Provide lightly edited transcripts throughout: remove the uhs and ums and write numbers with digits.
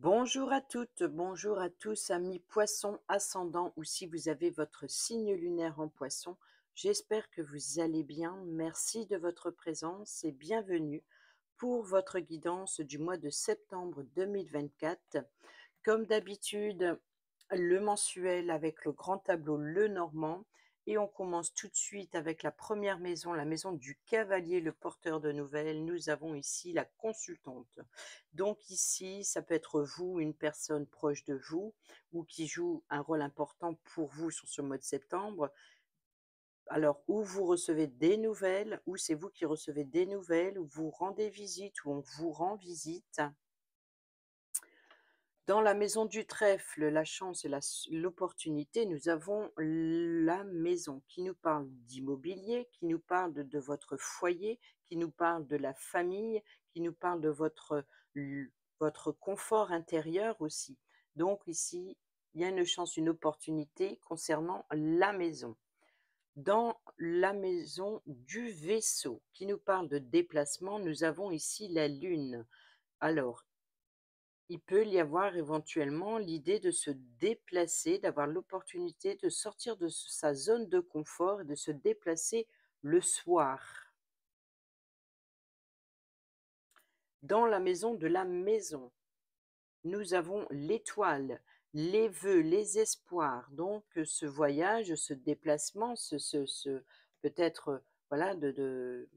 Bonjour à toutes, bonjour à tous, amis poissons ascendant ou si vous avez votre signe lunaire en poisson. J'espère que vous allez bien. Merci de votre présence et bienvenue pour votre guidance du mois de septembre 2024. Comme d'habitude, le mensuel avec le grand tableau Le Normand. Et on commence tout de suite avec la première maison, la maison du cavalier, le porteur de nouvelles. Nous avons ici la consultante. Donc ici, ça peut être vous, une personne proche de vous, ou qui joue un rôle important pour vous sur ce mois de septembre. Alors, ou vous recevez des nouvelles, ou c'est vous qui recevez des nouvelles, ou vous rendez visite, ou on vous rend visite. Dans la maison du trèfle, la chance et l'opportunité, nous avons la maison qui nous parle d'immobilier, qui nous parle de votre foyer, qui nous parle de la famille, qui nous parle de votre confort intérieur aussi. Donc ici, il y a une chance, une opportunité concernant la maison. Dans la maison du vaisseau, qui nous parle de déplacement, nous avons ici la lune. Alors, il peut y avoir éventuellement l'idée de se déplacer, d'avoir l'opportunité de sortir de sa zone de confort et de se déplacer le soir. Dans la maison de la maison, nous avons l'étoile, les vœux, les espoirs. Donc ce voyage, ce déplacement, peut-être voilà, de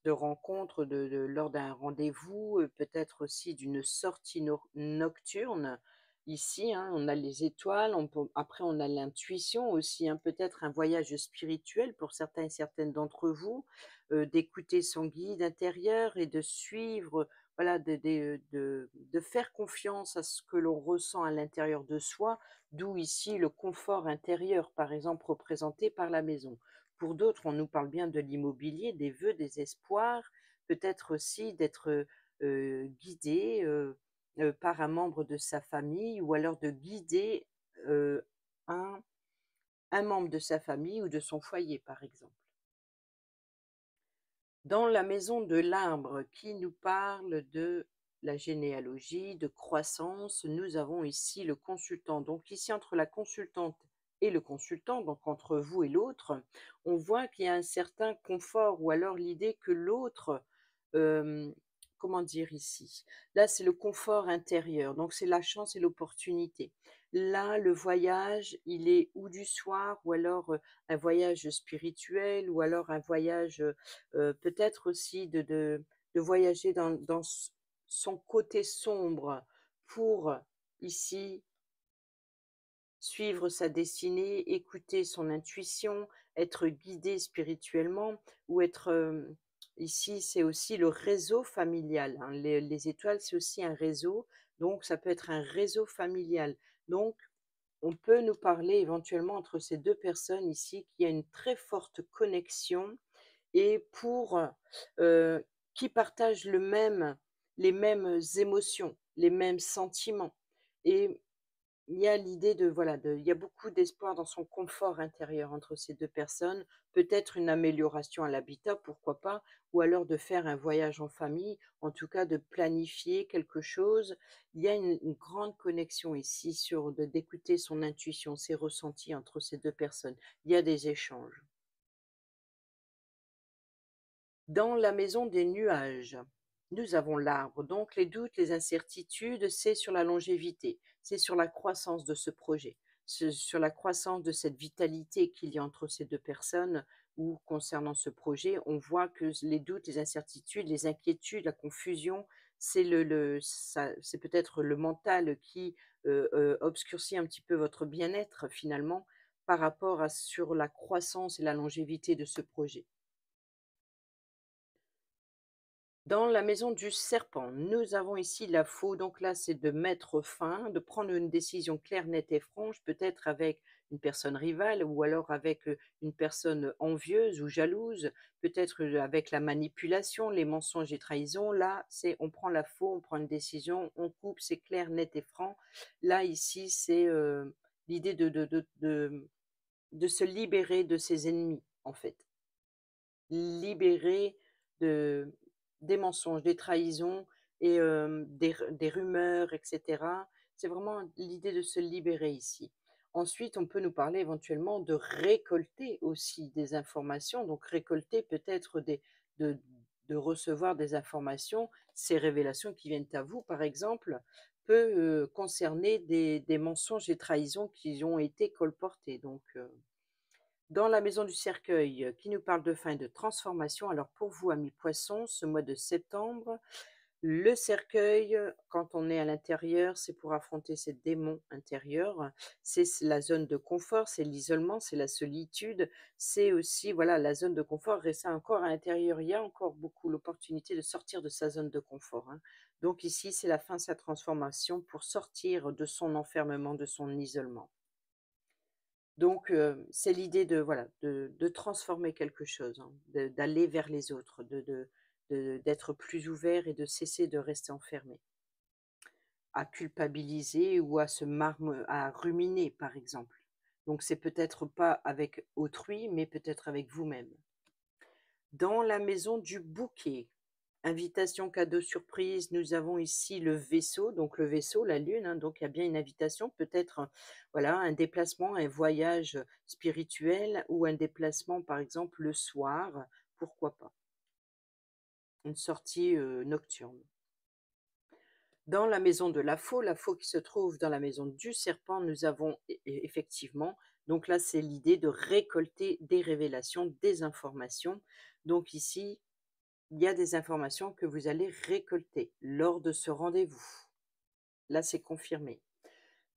rencontre lors d'un rendez-vous, peut-être aussi d'une sortie nocturne. Ici, hein, on a les étoiles, après on a l'intuition aussi, hein, peut-être un voyage spirituel pour certains et certaines d'entre vous, d'écouter son guide intérieur et de suivre, voilà, de faire confiance à ce que l'on ressent à l'intérieur de soi, d'où ici le confort intérieur, par exemple, représenté par la maison. Pour d'autres, on nous parle bien de l'immobilier, des vœux, des espoirs, peut-être aussi d'être guidé par un membre de sa famille ou alors de guider euh, un, un membre de sa famille ou de son foyer, par exemple. Dans la maison de l'arbre qui nous parle de la généalogie, de croissance, nous avons ici le consultant. Donc ici, entre la consultante et le consultant, donc entre vous et l'autre, on voit qu'il y a un certain confort ou alors l'idée que l'autre, euh, comment dire ici? Là, c'est le confort intérieur, donc c'est la chance et l'opportunité. Là, le voyage, il est ou du soir, ou alors un voyage spirituel, ou alors un voyage peut-être aussi de voyager dans son côté sombre pour ici suivre sa destinée, écouter son intuition, être guidé spirituellement ou être ici, c'est aussi le réseau familial, hein. Les étoiles, c'est aussi un réseau, donc ça peut être un réseau familial. Donc, on peut nous parler éventuellement entre ces deux personnes ici qui a une très forte connexion et pour qui partagent les mêmes émotions, les mêmes sentiments. Et il y a l'idée de, voilà, il y a beaucoup d'espoir dans son confort intérieur entre ces deux personnes, peut-être une amélioration à l'habitat, pourquoi pas, ou alors de faire un voyage en famille, en tout cas de planifier quelque chose. Il y a une grande connexion ici d'écouter son intuition, ses ressentis entre ces deux personnes. Il y a des échanges. Dans la maison des nuages, nous avons l'arbre, donc les doutes, les incertitudes, c'est sur la longévité, c'est sur la croissance de ce projet, sur la croissance de cette vitalité qu'il y a entre ces deux personnes, ou concernant ce projet, on voit que les doutes, les incertitudes, les inquiétudes, la confusion, c'est peut-être le mental qui obscurcit un petit peu votre bien-être finalement par rapport à sur la croissance et la longévité de ce projet. Dans la maison du serpent, nous avons ici la faux. Donc là, c'est de mettre fin, de prendre une décision claire, nette et franche, peut-être avec une personne rivale ou alors avec une personne envieuse ou jalouse, peut-être avec la manipulation, les mensonges et trahisons. Là, c'est on prend la faux, on prend une décision, on coupe, c'est clair, net et franc. Là, ici, c'est l'idée de se libérer de ses ennemis, en fait. Libérer de des mensonges, des trahisons et des rumeurs et cetera. C'est vraiment l'idée de se libérer ici. Ensuite, on peut nous parler éventuellement de récolter aussi des informations, donc récolter peut-être de de recevoir des informations. Ces révélations qui viennent à vous, par exemple, peut, concerner des mensonges et trahisons qui ont été colportés, donc dans la maison du cercueil, qui nous parle de fin et de transformation. Alors pour vous, amis poissons, ce mois de septembre, le cercueil, quand on est à l'intérieur, c'est pour affronter ces démons intérieurs. La zone de confort, c'est l'isolement, c'est la solitude, c'est aussi, voilà, la zone de confort, rester encore à l'intérieur. Il y a encore beaucoup l'opportunité de sortir de sa zone de confort, hein. Donc ici, c'est la fin de sa transformation pour sortir de son enfermement, de son isolement. Donc, c'est l'idée de voilà, de transformer quelque chose, hein, d'aller vers les autres, d'être plus ouvert et de cesser de rester enfermé. À culpabiliser ou à ruminer, par exemple. Donc c'est peut-être pas avec autrui, mais peut-être avec vous-même. Dans la maison du bouquet, invitation, cadeau, surprise, nous avons ici le vaisseau, donc le vaisseau, la lune, hein, donc il y a bien une invitation, peut-être, voilà, un déplacement, un voyage spirituel ou un déplacement, par exemple, le soir, pourquoi pas? Une sortie, nocturne. Dans la maison de la faux qui se trouve dans la maison du serpent, nous avons effectivement, donc là, c'est l'idée de récolter des révélations, des informations. Donc ici, il y a des informations que vous allez récolter lors de ce rendez-vous. Là, c'est confirmé.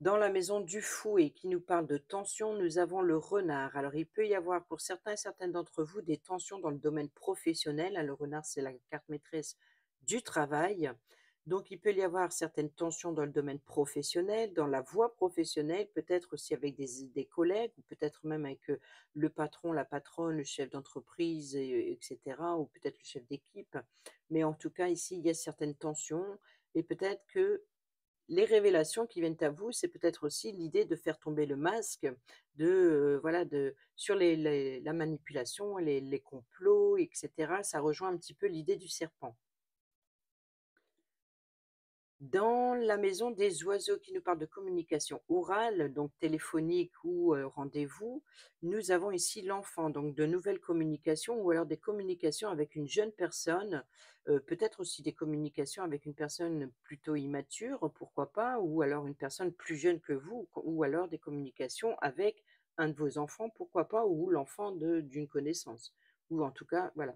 Dans la maison du fouet qui nous parle de tension, nous avons le renard. Alors, il peut y avoir pour certains et certaines d'entre vous des tensions dans le domaine professionnel, hein. Le renard, c'est la carte maîtresse du travail. Donc, il peut y avoir certaines tensions dans le domaine professionnel, dans la voie professionnelle, peut-être aussi avec des collègues, ou peut-être même avec le patron, la patronne, le chef d'entreprise, etc., ou peut-être le chef d'équipe. Mais en tout cas, ici, il y a certaines tensions et peut-être que les révélations qui viennent à vous, c'est peut-être aussi l'idée de faire tomber le masque de, voilà, sur la manipulation, les complots, et cetera. Ça rejoint un petit peu l'idée du serpent. Dans la maison des oiseaux qui nous parle de communication orale, donc téléphonique ou rendez-vous, nous avons ici l'enfant, donc de nouvelles communications ou alors des communications avec une jeune personne, peut-être aussi des communications avec une personne plutôt immature, pourquoi pas, ou alors une personne plus jeune que vous, ou alors des communications avec un de vos enfants, pourquoi pas, ou l'enfant d'une connaissance, ou en tout cas, voilà,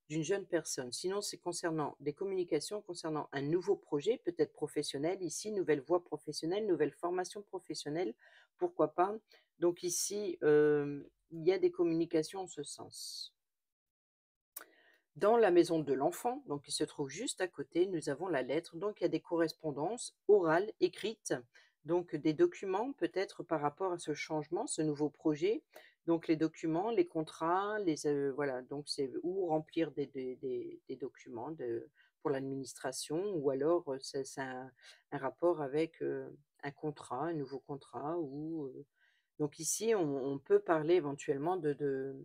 d'une jeune personne. Sinon, c'est concernant des communications, concernant un nouveau projet, peut-être professionnel, ici, nouvelle voie professionnelle, nouvelle formation professionnelle, pourquoi pas. Donc ici, il y a des communications en ce sens. Dans la maison de l'enfant, donc qui se trouve juste à côté, nous avons la lettre. Donc il y a des correspondances orales, écrites, donc des documents peut-être par rapport à ce changement, ce nouveau projet. Donc les documents, les contrats, voilà, donc c'est ou remplir des documents pour l'administration, ou alors c'est un rapport avec un contrat, un nouveau contrat. Donc ici, on peut parler éventuellement de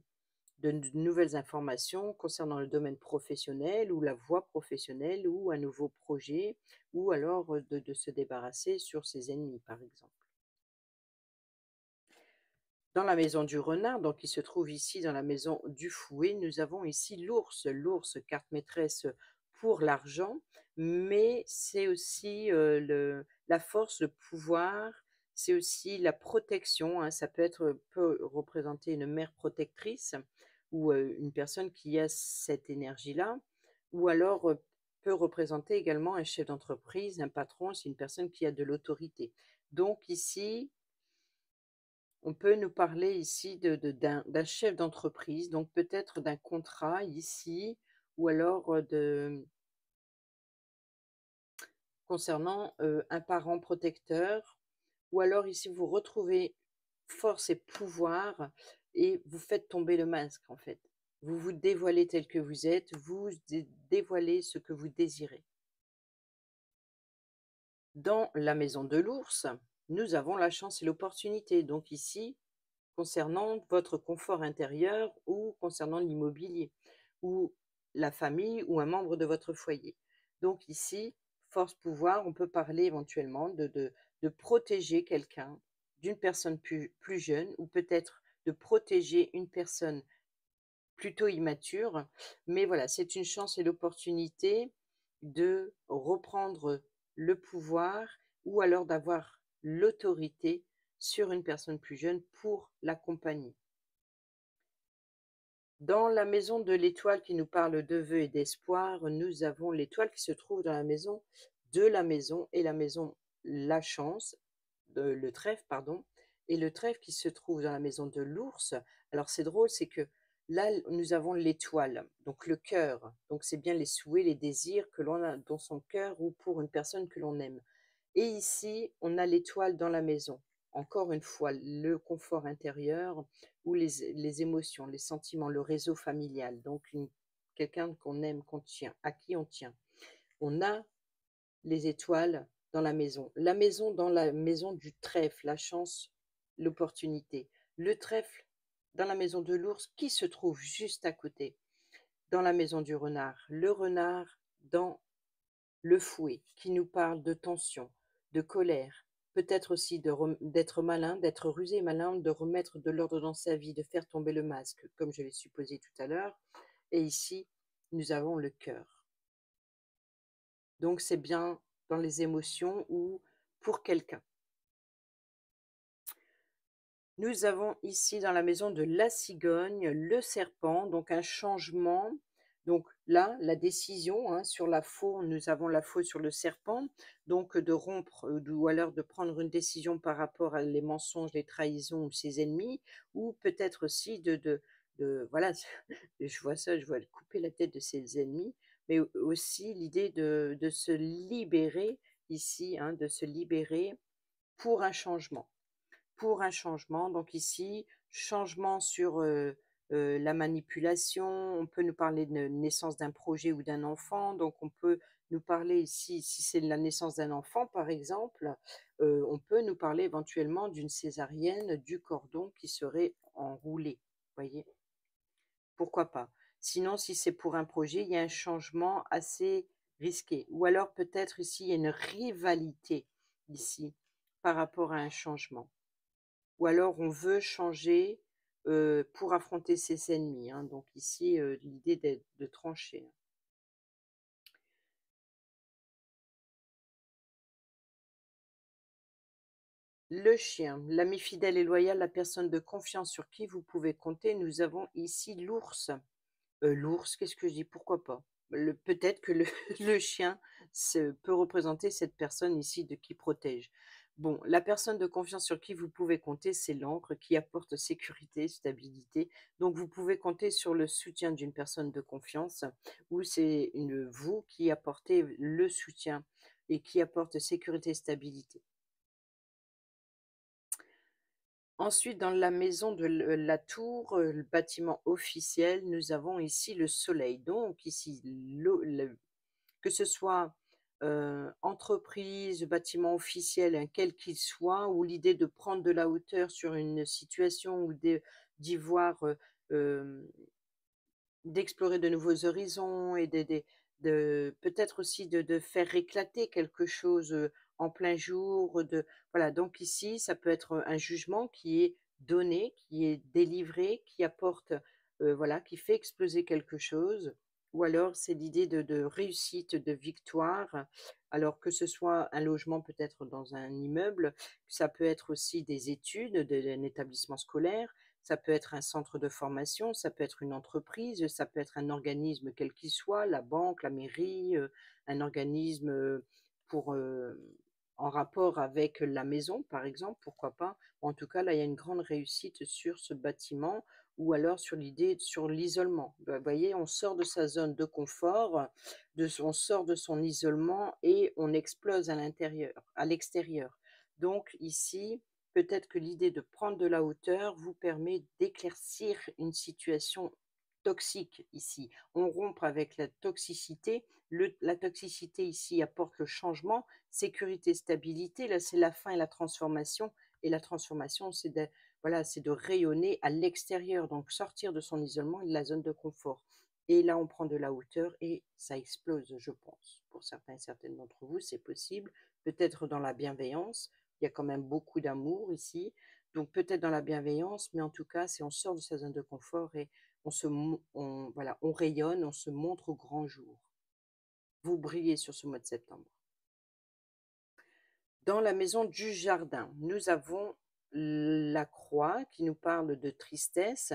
nouvelles informations concernant le domaine professionnel ou la voie professionnelle ou un nouveau projet, ou alors de se débarrasser sur ses ennemis, par exemple. Dans la maison du renard, donc qui se trouve ici dans la maison du fouet, nous avons ici l'ours. L'ours, carte maîtresse pour l'argent, mais c'est aussi la force, le pouvoir, c'est aussi la protection, hein. Ça peut représenter une mère protectrice ou une personne qui a cette énergie-là, ou alors peut représenter également un chef d'entreprise, un patron, c'est une personne qui a de l'autorité. Donc ici, on peut nous parler ici d'un chef d'entreprise, donc peut-être d'un contrat ici, ou alors concernant un parent protecteur, ou alors ici vous retrouvez force et pouvoir et vous faites tomber le masque en fait. Vous vous dévoilez tel que vous êtes, vous dévoilez ce que vous désirez. Dans la maison de l'ours, nous avons la chance et l'opportunité. Donc ici, concernant votre confort intérieur ou concernant l'immobilier ou la famille ou un membre de votre foyer. Donc ici, force pouvoir, on peut parler éventuellement de protéger quelqu'un, d'une personne plus jeune ou peut-être de protéger une personne plutôt immature. Mais voilà, c'est une chance et l'opportunité de reprendre le pouvoir ou alors d'avoir l'autorité sur une personne plus jeune pour l'accompagner. Dans la maison de l'étoile qui nous parle de vœux et d'espoir, nous avons l'étoile qui se trouve dans la maison de la maison et la maison la chance, le trèfle, pardon, et le trèfle qui se trouve dans la maison de l'ours. Alors c'est drôle, c'est que là, nous avons l'étoile, donc le cœur. Donc c'est bien les souhaits, les désirs que l'on a dans son cœur ou pour une personne que l'on aime. Et ici, on a l'étoile dans la maison. Encore une fois, le confort intérieur ou les émotions, les sentiments, le réseau familial. Donc, quelqu'un qu'on aime, qu'on tient, à qui on tient. On a les étoiles dans la maison. La maison dans la maison du trèfle, la chance, l'opportunité. Le trèfle dans la maison de l'ours qui se trouve juste à côté. Dans la maison du renard. Le renard dans le fouet qui nous parle de tension, de colère, peut-être aussi d'être malin, d'être rusé et malin, de remettre de l'ordre dans sa vie, de faire tomber le masque, comme je l'ai supposé tout à l'heure. Et ici, nous avons le cœur. Donc c'est bien dans les émotions ou pour quelqu'un. Nous avons ici dans la maison de la cigogne le serpent, donc un changement. Donc là, la décision hein, sur la faux, nous avons la faux sur le serpent, donc de rompre ou alors de prendre une décision par rapport à les mensonges, les trahisons ou ses ennemis, ou peut-être aussi voilà, je vois ça, je vois couper la tête de ses ennemis, mais aussi l'idée de se libérer ici, hein, de se libérer pour un changement. Pour un changement, donc ici, changement sur, la manipulation, on peut nous parler de naissance d'un projet ou d'un enfant, donc on peut nous parler ici, si c'est la naissance d'un enfant par exemple, on peut nous parler éventuellement d'une césarienne, du cordon qui serait enroulé, voyez? Pourquoi pas? Sinon, si c'est pour un projet, il y a un changement assez risqué ou alors peut-être ici, il y a une rivalité ici, par rapport à un changement. Ou alors on veut changer, pour affronter ses ennemis, hein, donc ici, l'idée de trancher. Le chien, l'ami fidèle et loyal, la personne de confiance sur qui vous pouvez compter. Nous avons ici l'ours. L'ours, qu'est-ce que je dis? Pourquoi pas? Peut-être que le le chien peut représenter cette personne ici de qui protège. Bon, la personne de confiance sur qui vous pouvez compter, c'est l'encre qui apporte sécurité, stabilité. Donc vous pouvez compter sur le soutien d'une personne de confiance ou c'est vous qui apportez le soutien et qui apporte sécurité, stabilité. Ensuite, dans la maison de la tour, le bâtiment officiel, nous avons ici le soleil. Donc ici, que ce soit, entreprise, bâtiment officiel, hein, quel qu'il soit, ou l'idée de prendre de la hauteur sur une situation ou d'y voir, d'explorer de nouveaux horizons et de peut-être aussi de faire éclater quelque chose, en plein jour, voilà, donc ici, ça peut être, un jugement qui est donné, qui est délivré, qui apporte, voilà, qui fait exploser quelque chose ou alors c'est l'idée de réussite, de victoire. Alors que ce soit un logement peut-être dans un immeuble, ça peut être aussi des études, d'un établissement scolaire, ça peut être un centre de formation, ça peut être une entreprise, ça peut être un organisme quel qu'il soit, la banque, la mairie, un organisme, pour, en rapport avec la maison, par exemple, pourquoi pas? En tout cas, là, il y a une grande réussite sur ce bâtiment ou alors sur l'idée sur l'isolement. Bah, voyez, on sort de sa zone de confort, on sort de son isolement et on explose à l'extérieur. Donc ici, peut-être que l'idée de prendre de la hauteur vous permet d'éclaircir une situation toxique ici. On rompt avec la toxicité. La toxicité ici apporte le changement, sécurité, stabilité. Là, c'est la fin et la transformation. Et la transformation, voilà, c'est de rayonner à l'extérieur, donc sortir de son isolement et de la zone de confort. et là, on prend de la hauteur et ça explose, je pense. Pour certains et certaines d'entre vous, c'est possible. Peut-être dans la bienveillance, il y a quand même beaucoup d'amour ici, donc peut-être dans la bienveillance, mais en tout cas, c'est on sort de sa zone de confort et voilà, on rayonne, on se montre au grand jour. Vous brillez sur ce mois de septembre. Dans la maison du jardin, nous avons la croix qui nous parle de tristesse,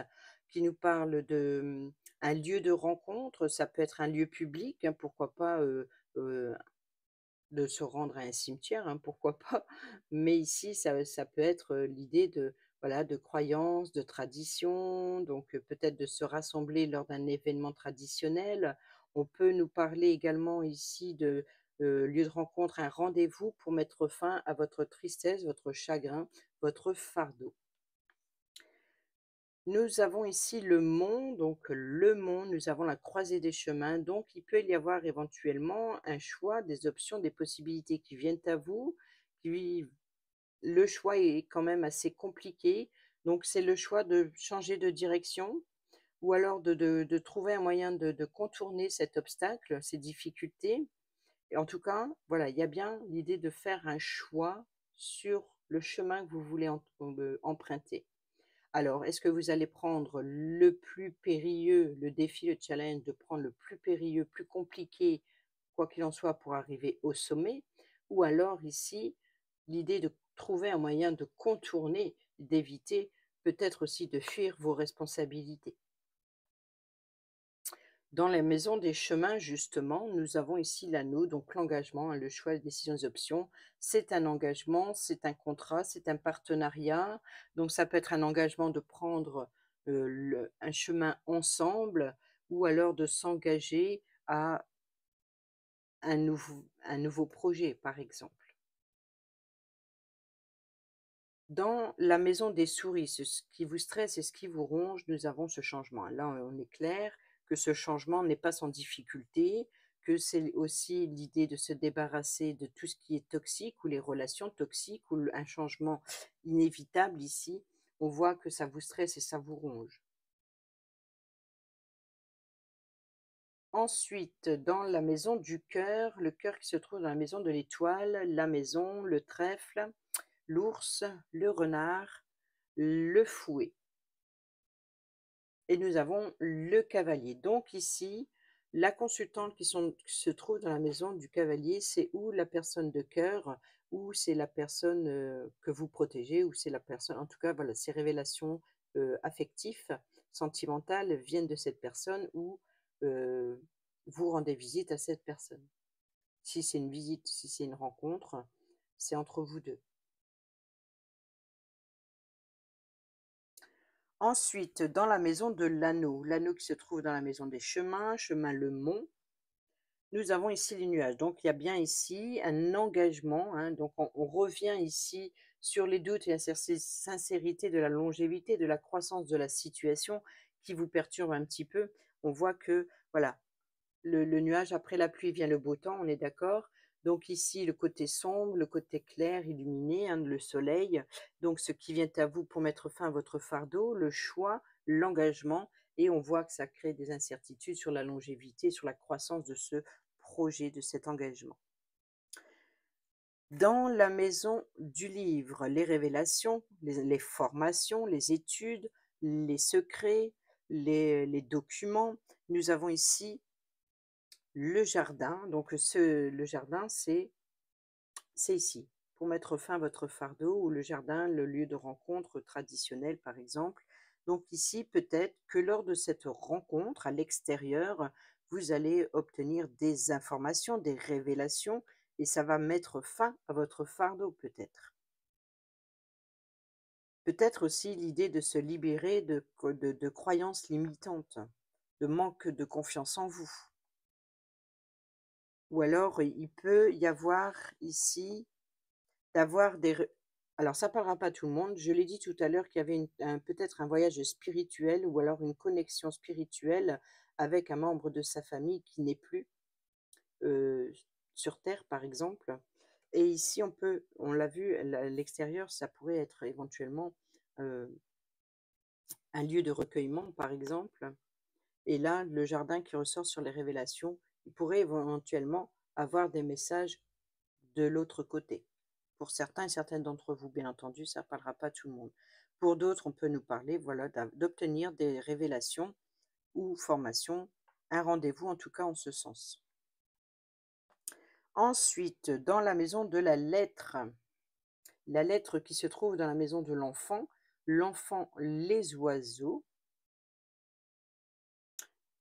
qui nous parle de un lieu de rencontre. Ça peut être un lieu public, hein, pourquoi pas, de se rendre à un cimetière, hein, pourquoi pas. Mais ici, ça peut être, l'idée de, voilà, de croyances, de traditions, donc peut-être de se rassembler lors d'un événement traditionnel. On peut nous parler également ici de, lieu de rencontre, un rendez-vous pour mettre fin à votre tristesse, votre chagrin, votre fardeau. Nous avons ici le mont, donc le mont, nous avons la croisée des chemins, donc il peut y avoir éventuellement un choix, des options, des possibilités qui viennent à vous, qui le choix est quand même assez compliqué, donc c'est le choix de changer de direction ou alors de trouver un moyen de contourner cet obstacle, ces difficultés. Et en tout cas, voilà, il y a bien l'idée de faire un choix sur le chemin que vous voulez emprunter. Alors, est-ce que vous allez prendre le plus périlleux, le défi, le challenge de prendre le plus périlleux, plus compliqué, quoi qu'il en soit, pour arriver au sommet? Ou alors ici, l'idée de trouver un moyen de contourner, d'éviter, peut-être aussi de fuir vos responsabilités. Dans la maison des chemins, justement, nous avons ici l'anneau, donc l'engagement, hein, le choix, les décisions, les options. C'est un engagement, c'est un contrat, c'est un partenariat. Donc ça peut être un engagement de prendre un chemin ensemble ou alors de s'engager à un nouveau projet, par exemple. Dans la maison des souris, ce qui vous stresse et ce qui vous ronge, nous avons ce changement. Là, on est clair que ce changement n'est pas sans difficulté, que c'est aussi l'idée de se débarrasser de tout ce qui est toxique ou les relations toxiques ou un changement inévitable ici. On voit que ça vous stresse et ça vous ronge. Ensuite, dans la maison du cœur, le cœur qui se trouve dans la maison de l'étoile, la maison, le trèfle, l'ours, le renard, le fouet. Et nous avons le cavalier. Donc ici, la consultante qui se trouve dans la maison du cavalier, c'est ou la personne de cœur, ou c'est la personne que vous protégez, ou c'est la personne, en tout cas, voilà, ces révélations affectives, sentimentales viennent de cette personne, ou euh, vous rendez visite à cette personne. Si c'est une visite, si c'est une rencontre, c'est entre vous deux. Ensuite, dans la maison de l'anneau qui se trouve dans la maison des chemins, chemin Le Mont, nous avons ici les nuages. Donc, il y a bien ici un engagement, hein. Donc, on revient ici sur les doutes et la sincérité de la longévité, de la croissance de la situation qui vous perturbe un petit peu. On voit que, voilà, le nuage, après la pluie vient le beau temps, on est d'accord. Donc ici, le côté sombre, le côté clair, illuminé, hein, le soleil. Donc ce qui vient à vous pour mettre fin à votre fardeau, le choix, l'engagement. Et on voit que ça crée des incertitudes sur la longévité, sur la croissance de ce projet, de cet engagement. Dans la maison du livre, les révélations, les formations, les études, les secrets, les documents, nous avons ici le jardin. Donc le jardin, c'est ici, pour mettre fin à votre fardeau, ou le jardin, le lieu de rencontre traditionnel, par exemple. Donc ici, peut-être que lors de cette rencontre à l'extérieur, vous allez obtenir des informations, des révélations, et ça va mettre fin à votre fardeau, peut-être. Peut-être aussi l'idée de se libérer de croyances limitantes, de manque de confiance en vous. Ou alors, il peut y avoir ici d'avoir alors ça parlera pas à tout le monde. Je l'ai dit tout à l'heure qu'il y avait peut-être un voyage spirituel ou alors une connexion spirituelle avec un membre de sa famille qui n'est plus heu, sur terre, par exemple. Et ici, on l'a vu, l'extérieur, ça pourrait être éventuellement, heu, un lieu de recueillement, par exemple. Et là, le jardin qui ressort sur les révélations, il pourrait éventuellement avoir des messages de l'autre côté. Pour certains et certaines d'entre vous, bien entendu, ça ne parlera pas à tout le monde. Pour d'autres, on peut nous parler, voilà, d'obtenir des révélations ou formations, un rendez-vous en tout cas en ce sens. Ensuite, dans la maison de la lettre qui se trouve dans la maison de l'enfant, les oiseaux,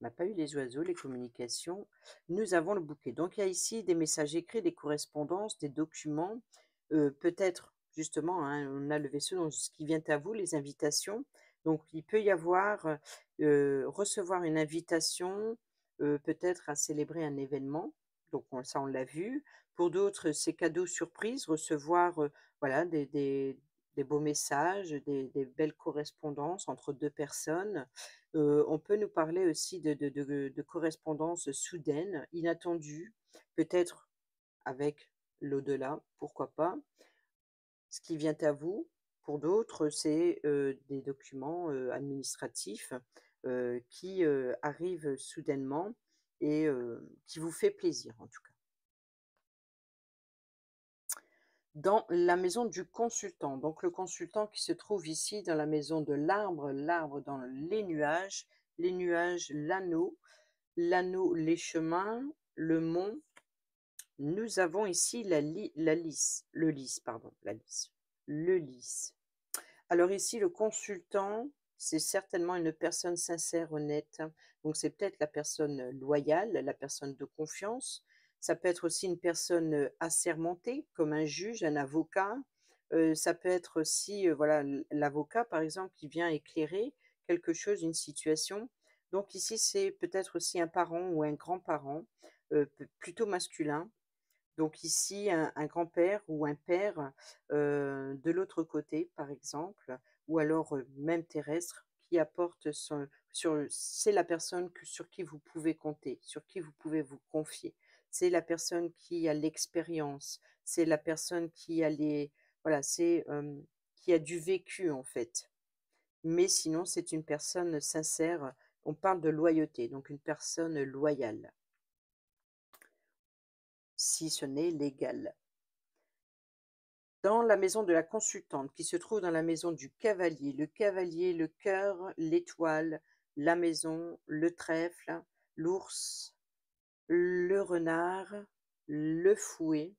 on n'a pas eu les oiseaux, les communications, nous avons le bouquet. Donc il y a ici des messages écrits, des correspondances, des documents, peut-être justement, hein, on a le vaisseau, donc ce qui vient à vous, les invitations. Donc il peut y avoir, recevoir une invitation, peut-être à célébrer un événement, donc ça on l'a vu. Pour d'autres, c'est cadeau surprise, recevoir, voilà des beaux messages, des belles correspondances entre 2 personnes. On peut nous parler aussi de correspondances soudaines, inattendues, peut-être avec l'au-delà, pourquoi pas. Ce qui vient à vous, pour d'autres, c'est, des documents, administratifs, qui, arrivent soudainement et qui vous fait plaisir, en tout cas. Dans la maison du consultant, donc le consultant qui se trouve ici dans la maison de l'arbre dans les nuages, l'anneau, les chemins, le mont. Nous avons ici le lys. Alors ici, le consultant, c'est certainement une personne sincère, honnête. Donc c'est peut-être la personne loyale, la personne de confiance. Ça peut être aussi une personne assermentée, comme un juge, un avocat. Ça peut être aussi, voilà, l'avocat, par exemple, qui vient éclairer quelque chose, une situation. Donc ici, c'est peut-être aussi un parent ou un grand-parent, plutôt masculin, donc ici, un grand-père ou un père, de l'autre côté, par exemple, ou alors, même terrestre, qui apporte c'est la personne sur qui vous pouvez compter, sur qui vous pouvez vous confier. C'est la personne qui a l'expérience, c'est la personne qui a voilà, qui a du vécu, en fait. Mais sinon, c'est une personne sincère. On parle de loyauté, donc une personne loyale, si ce n'est légale. Dans la maison de la consultante qui se trouve dans la maison du cavalier, le cœur, l'étoile, la maison, le trèfle, l'ours, le renard, le fouet.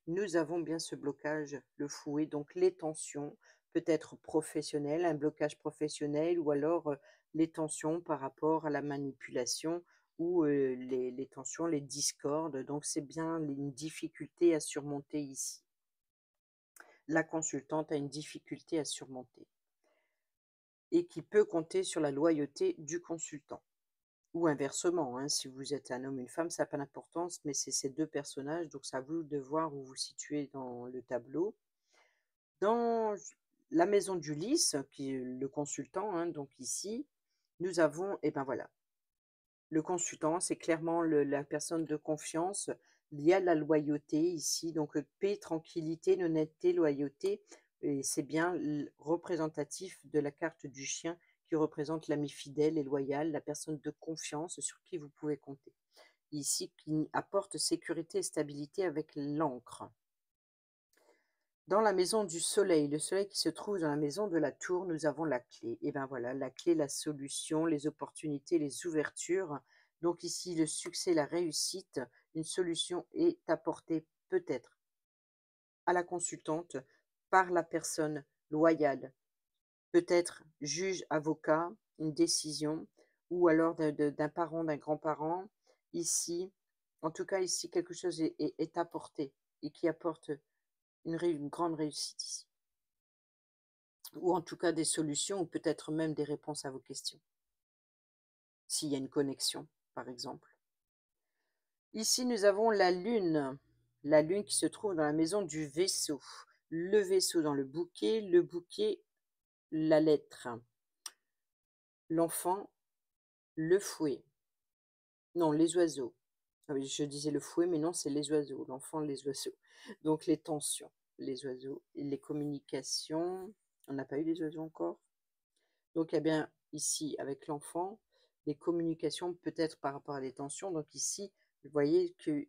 Nous avons bien ce blocage, le fouet, donc les tensions, peut-être professionnelles, un blocage professionnel ou alors les tensions par rapport à la manipulation ou les tensions, les discordes. Donc c'est bien une difficulté à surmonter ici. La consultante a une difficulté à surmonter et qui peut compter sur la loyauté du consultant. Ou inversement, hein, si vous êtes un homme, une femme, ça n'a pas d'importance, mais c'est ces deux personnages, donc c'est à vous de voir où vous situez dans le tableau. Dans la maison d'Ulysse, qui est le consultant, hein, donc ici, nous avons, et ben voilà, le consultant, c'est clairement la personne de confiance. Il y a la loyauté ici, donc paix, tranquillité, honnêteté, loyauté. Et c'est bien représentatif de la carte du chien qui représente l'ami fidèle et loyal, la personne de confiance sur qui vous pouvez compter. Ici, qui apporte sécurité et stabilité avec l'encre. Dans la maison du soleil, le soleil qui se trouve dans la maison de la tour, nous avons la clé. Et bien voilà, la clé, la solution, les opportunités, les ouvertures. Donc ici, le succès, la réussite, une solution est apportée peut-être à la consultante par la personne loyale. Peut-être juge, avocat, une décision, ou alors d'un parent, d'un grand-parent. Ici, en tout cas, ici, quelque chose est apporté et qui apporte une grande réussite ici. Ou en tout cas des solutions ou peut-être même des réponses à vos questions. S'il y a une connexion, par exemple. Ici, nous avons la lune qui se trouve dans la maison du vaisseau. Le vaisseau dans le bouquet, la lettre. L'enfant, le fouet. Non, les oiseaux. Ah oui, je disais le fouet, mais non, c'est les oiseaux. L'enfant, les oiseaux. Donc les tensions, les oiseaux, les communications. On n'a pas eu les oiseaux encore. Donc, eh bien, ici avec l'enfant, les communications peut-être par rapport à des tensions. Donc ici, vous voyez que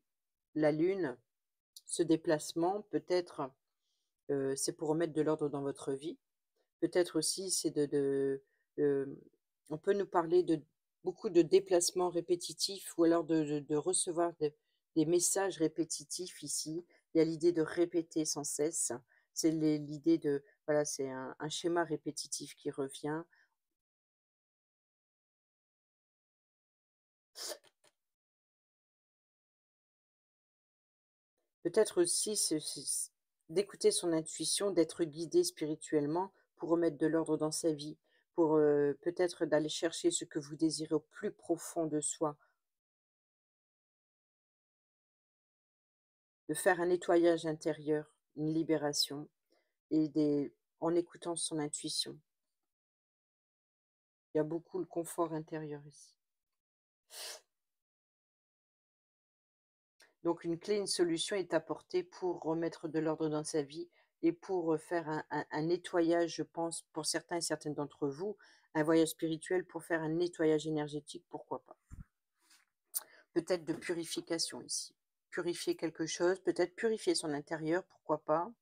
la lune, ce déplacement peut-être, c'est pour remettre de l'ordre dans votre vie. Peut-être aussi c'est on peut nous parler de beaucoup de déplacements répétitifs ou alors de recevoir des messages répétitifs ici. Il y a l'idée de répéter sans cesse. C'est l'idée de, voilà, c'est un schéma répétitif qui revient. Peut-être aussi d'écouter son intuition, d'être guidé spirituellement pour remettre de l'ordre dans sa vie, pour peut-être d'aller chercher ce que vous désirez au plus profond de soi, de faire un nettoyage intérieur, une libération en écoutant son intuition. Il y a beaucoup le confort intérieur ici. Donc une clé, une solution est apportée pour remettre de l'ordre dans sa vie et pour faire un nettoyage, je pense, pour certains et certaines d'entre vous, un voyage spirituel pour faire un nettoyage énergétique, pourquoi pas. Peut-être de purification ici. Purifier quelque chose, peut-être purifier son intérieur, pourquoi pas.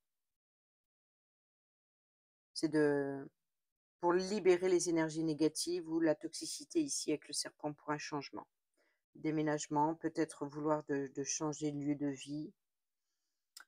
C'est pour libérer les énergies négatives ou la toxicité ici avec le serpent pour un changement. Déménagement, peut-être vouloir de changer de lieu de vie,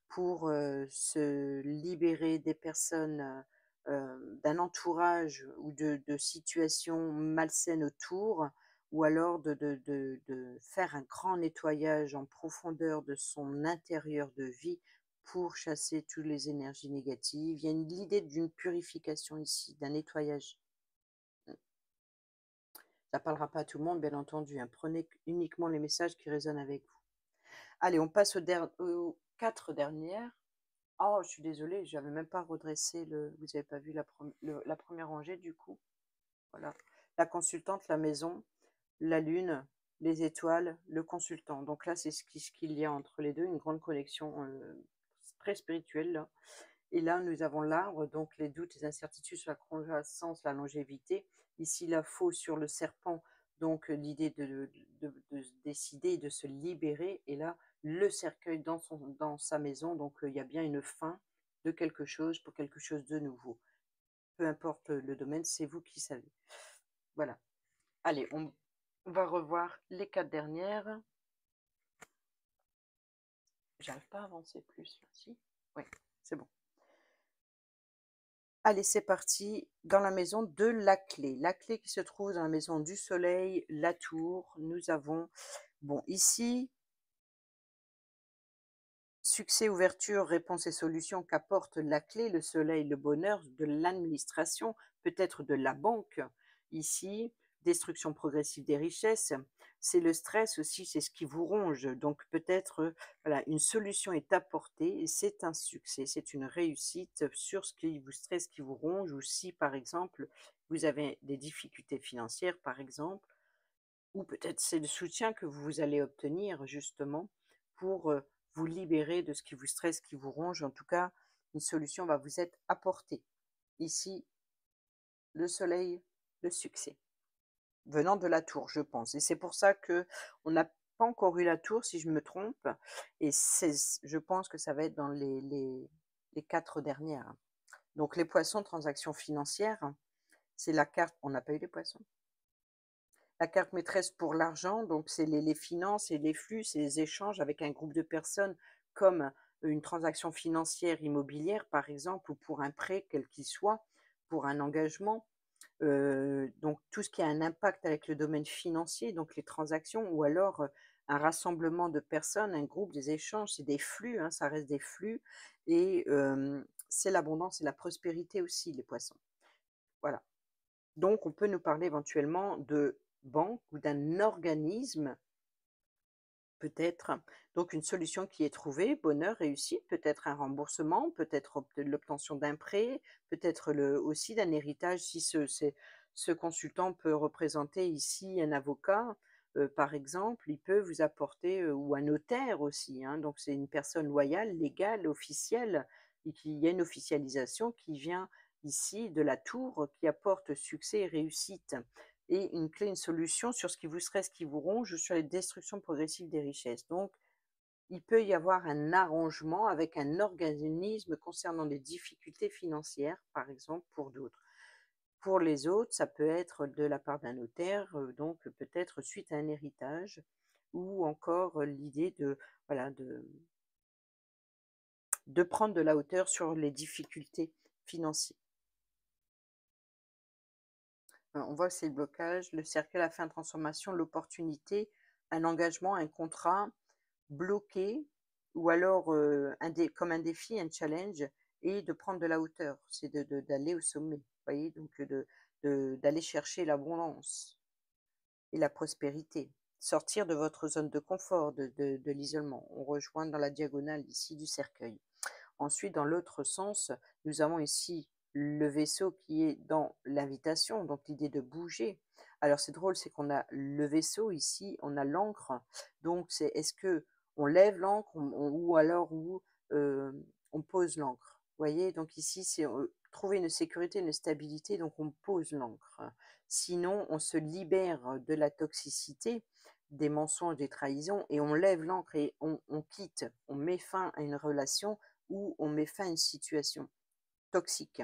pour se libérer des personnes, d'un entourage ou de situations malsaines autour, ou alors de faire un grand nettoyage en profondeur de son intérieur de vie pour chasser toutes les énergies négatives. Il y a l'idée d'une purification ici, d'un nettoyage. Mmh. Ça ne parlera pas à tout le monde, bien entendu, hein. Prenez uniquement les messages qui résonnent avec vous. Allez, on passe aux 4 dernières. Oh, je suis désolée, j'avais même pas redressé vous avez pas vu la première rangée du coup? Voilà. La consultante, la maison, la lune, les étoiles, le consultant. Donc là, c'est ce qu'il y a entre les 2, une grande connexion, très spirituelle là. Et là, nous avons l'arbre, donc les doutes, les incertitudes sur la croissance, la longévité. Ici, la faux sur le serpent, donc l'idée de se décider, de se libérer. Et là, le cercueil dans sa maison, donc il y a bien une fin de quelque chose pour quelque chose de nouveau. Peu importe le domaine, c'est vous qui savez. Voilà. Allez, on va revoir les 4 dernières. J'arrive pas à avancer plus là, si? Oui, c'est bon. Allez, c'est parti. Dans la maison de la clé. La clé qui se trouve dans la maison du soleil, la tour. Nous avons, bon, ici, succès, ouverture, réponse et solution qu'apporte la clé, le soleil, le bonheur de l'administration, peut-être de la banque. Ici, destruction progressive des richesses. C'est le stress aussi, c'est ce qui vous ronge. Donc peut-être, voilà, une solution est apportée et c'est un succès, c'est une réussite sur ce qui vous stresse, qui vous ronge, ou si par exemple vous avez des difficultés financières, par exemple, ou peut-être c'est le soutien que vous allez obtenir justement pour vous libérer de ce qui vous stresse, qui vous ronge. En tout cas, une solution va vous être apportée. Ici, le soleil, le succès, venant de la tour, je pense. Et c'est pour ça que on n'a pas encore eu la tour, si je me trompe. Et je pense que ça va être dans les 4 dernières. Donc les poissons, transactions financières, c'est la carte. On n'a pas eu les poissons. La carte maîtresse pour l'argent, donc c'est les finances et les flux, c'est les échanges avec un groupe de personnes, comme une transaction financière immobilière, par exemple, ou pour un prêt, quel qu'il soit, pour un engagement. Donc tout ce qui a un impact avec le domaine financier, donc les transactions, ou alors un rassemblement de personnes, un groupe, des échanges, c'est des flux, hein, ça reste des flux. Et c'est l'abondance et la prospérité aussi, les poissons. Voilà. Donc, on peut nous parler éventuellement de banque ou d'un organisme, peut-être. Donc, une solution qui est trouvée, bonheur, réussite, peut-être un remboursement, peut-être l'obtention d'un prêt, peut-être aussi d'un héritage, si ce consultant peut représenter ici un avocat. Par exemple, il peut vous apporter, ou un notaire aussi, hein. Donc, c'est une personne loyale, légale, officielle, et qui il y a une officialisation qui vient ici de la tour qui apporte succès et réussite et une clé, une solution sur ce qui vous stresse, qui vous ronge ou sur les destructions progressives des richesses. Donc, il peut y avoir un arrangement avec un organisme concernant des difficultés financières, par exemple, pour d'autres. Pour les autres, ça peut être de la part d'un notaire, donc peut-être suite à un héritage ou encore l'idée de, voilà, de prendre de la hauteur sur les difficultés financières. On voit que c'est le blocage, le cercle, la fin de transformation, l'opportunité, un engagement, un contrat bloqué ou alors comme un défi, un challenge et de prendre de la hauteur. C'est d'aller au sommet, vous voyez, donc d'aller chercher l'abondance et la prospérité. Sortir de votre zone de confort, de l'isolement. On rejoint dans la diagonale ici du cercueil. Ensuite, dans l'autre sens, nous avons ici le vaisseau qui est dans l'invitation, donc l'idée de bouger. Alors c'est drôle, c'est qu'on a le vaisseau ici, on a l'ancre. Donc c'est est-ce que on lève l'ancre ou alors on pose l'ancre. Vous voyez, donc ici c'est trouver une sécurité, une stabilité, donc on pose l'ancre. Sinon, on se libère de la toxicité, des mensonges, des trahisons, et on lève l'ancre et on quitte, on met fin à une relation où on met fin à une situation toxique.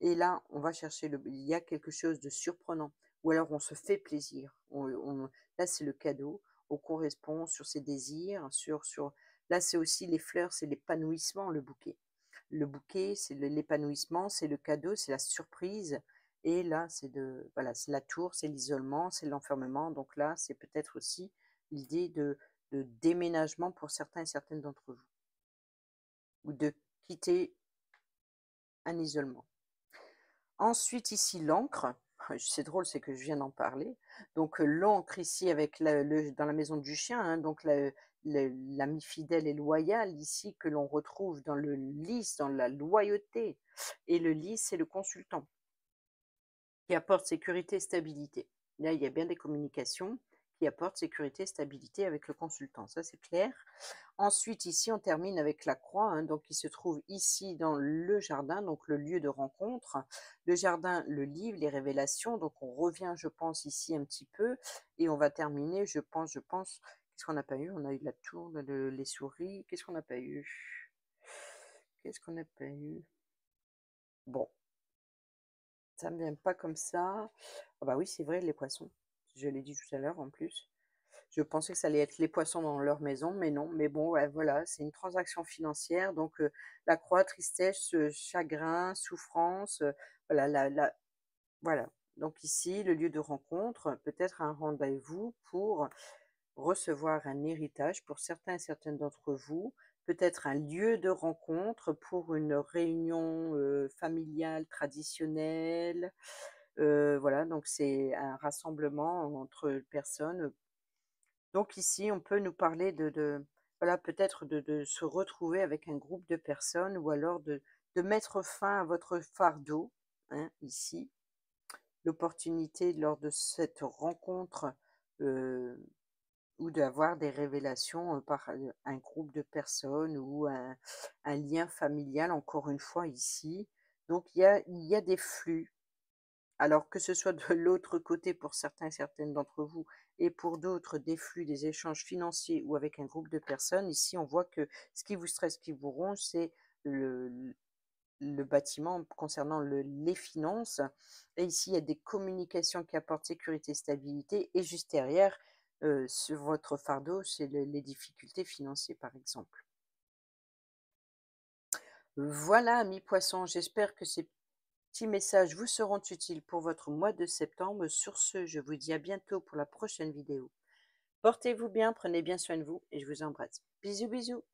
Et là, on va chercher il y a quelque chose de surprenant. Ou alors on se fait plaisir. Là, c'est le cadeau. On correspond sur ses désirs. Là, c'est aussi les fleurs, c'est l'épanouissement, le bouquet. Le bouquet, c'est l'épanouissement, c'est le cadeau, c'est la surprise. Et là, voilà, c'est la tour, c'est l'isolement, c'est l'enfermement. Donc là, c'est peut-être aussi l'idée de déménagement pour certains et certaines d'entre vous. Ou de quitter un isolement. Ensuite, ici, l'encre. C'est drôle, c'est que je viens d'en parler. Donc, l'encre ici avec dans la maison du chien, hein, donc l'ami fidèle et loyal ici que l'on retrouve dans le lys, dans la loyauté. Et le lys, c'est le consultant qui apporte sécurité et stabilité. Là, il y a bien des communications qui apportent sécurité et stabilité avec le consultant. Ça, c'est clair. Ensuite, ici, on termine avec la croix, hein, donc qui se trouve ici dans le jardin, donc le lieu de rencontre. Le jardin, le livre, les révélations. Donc, on revient, je pense, ici un petit peu. Et on va terminer, je pense, qu'est-ce qu'on n'a pas eu? On a eu la tour, les souris. Qu'est-ce qu'on n'a pas eu? Qu'est-ce qu'on n'a pas eu? Bon, ça me vient pas comme ça. Ah bah oui, c'est vrai, les poissons. Je l'ai dit tout à l'heure en plus. Je pensais que ça allait être les poissons dans leur maison, mais non. Mais bon, ouais, voilà, c'est une transaction financière. Donc, la croix, tristesse, chagrin, souffrance. Voilà, voilà. Donc ici, le lieu de rencontre, peut-être un rendez-vous pour recevoir un héritage pour certains et certaines d'entre vous, peut-être un lieu de rencontre pour une réunion familiale traditionnelle. Voilà, donc c'est un rassemblement entre personnes. Donc ici, on peut nous parler voilà, peut-être de se retrouver avec un groupe de personnes ou alors de mettre fin à votre fardeau, hein, ici. L'opportunité lors de cette rencontre ou d'avoir des révélations par un groupe de personnes ou un lien familial, encore une fois ici. Donc il y a des flux. Alors que ce soit de l'autre côté pour certains et certaines d'entre vous et pour d'autres des flux, des échanges financiers ou avec un groupe de personnes, ici on voit que ce qui vous stresse, ce qui vous ronge, c'est le, le bâtiment concernant les finances. Et ici, il y a des communications qui apportent sécurité et stabilité. Et juste derrière, sur votre fardeau, c'est les difficultés financières, par exemple. Voilà, amis poissons, j'espère que ces petits messages vous seront utiles pour votre mois de septembre. Sur ce, je vous dis à bientôt pour la prochaine vidéo. Portez-vous bien, prenez bien soin de vous et je vous embrasse. Bisous, bisous.